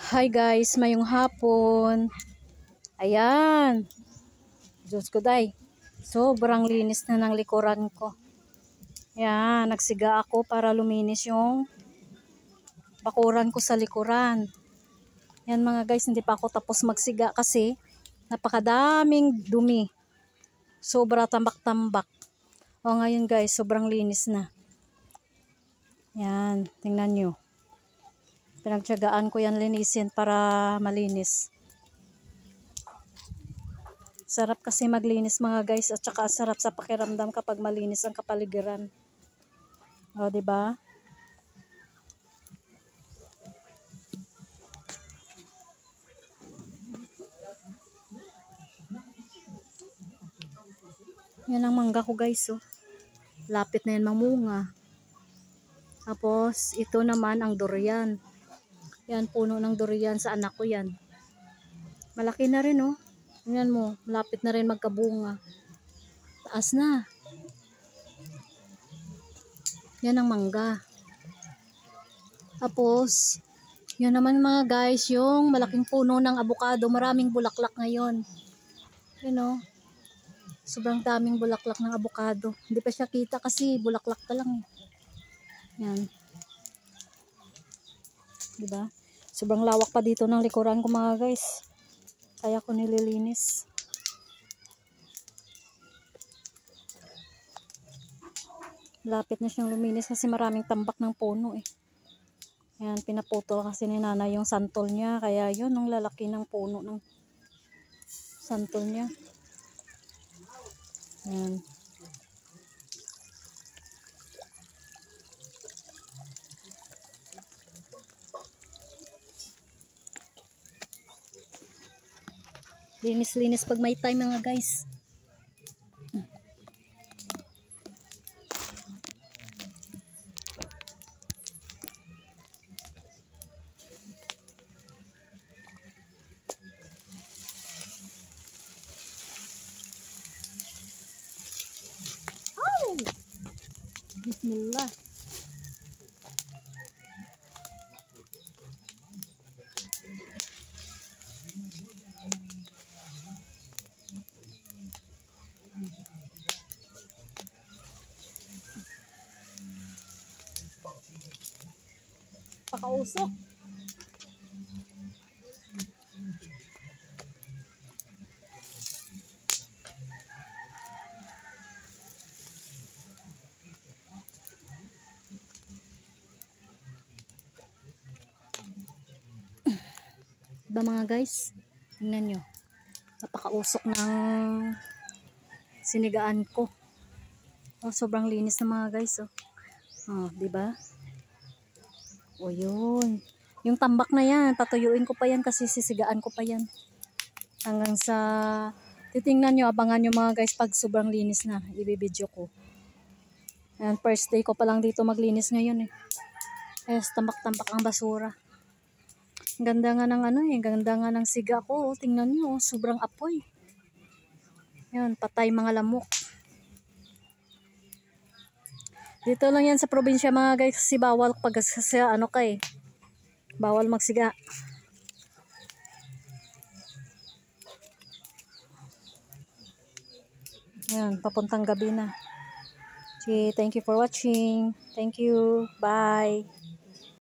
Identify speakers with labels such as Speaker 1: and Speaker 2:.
Speaker 1: Hi guys, mayong hapon. Ayan. Diyos ko day. Sobrang linis na ng likuran ko. Ayan, nagsiga ako para luminis yung bakuran ko sa likuran. Yan mga guys, hindi pa ako tapos magsiga kasi napakadaming dumi. Sobra tambak-tambak. O ngayon guys, sobrang linis na. Yan, tingnan nyo. Pinagtiyagaan ko yan linisin para malinis. Sarap kasi maglinis mga guys, at saka sarap sa pakiramdam kapag malinis ang kapaligiran. O, di ba? Yan ang mangga ko guys, oh. Lapit na yan mamunga. Tapos, ito naman ang durian. Yan, puno ng durian sa anak ko yan. Malaki na rin, oh. Yan mo, malapit na rin magkabunga. Taas na. Yan ang mangga. Tapos, yan naman mga guys, yung malaking puno ng avocado. Maraming bulaklak ngayon. Yan o. Sobrang daming bulaklak ng avocado. Hindi pa siya kita kasi bulaklak pa lang. Yan. Diba? Sobrang lawak pa dito ng likuran ko mga guys. Kaya ko nililinis. Lapit na siyang luminis kasi maraming tambak ng puno eh. Yan, pinaputol kasi ni nanay yung santol niya. Kaya yun, ang lalaki ng puno ng santol niya. Yan. Linis-linis pag may time mga guys. Oh! Bismillah. Pakausok. Diba mga guys? Tingnan nyo. Napakausok ng sinigaan ko. Oh, sobrang linis na mga guys. Oh, oh diba? O yun. Yung tambak na yan, patuyuin ko pa yan kasi sisigaan ko pa yan. Hanggang sa, titingnan nyo, abangan nyo mga guys pag sobrang linis na, ibibidyo ko. Ayan, first day ko pa lang dito maglinis ngayon eh. Yes, tambak-tambak ang basura. Ganda nga ng ano eh, ganda nga ng siga ko. Tingnan nyo, sobrang apoy. Yan, patay mga lamok. Dito lang yan sa probinsya mga guys kasi bawal pag sa ano ka eh. Bawal magsiga. Yan, papuntang gabi na. Okay, thank you for watching. Thank you. Bye.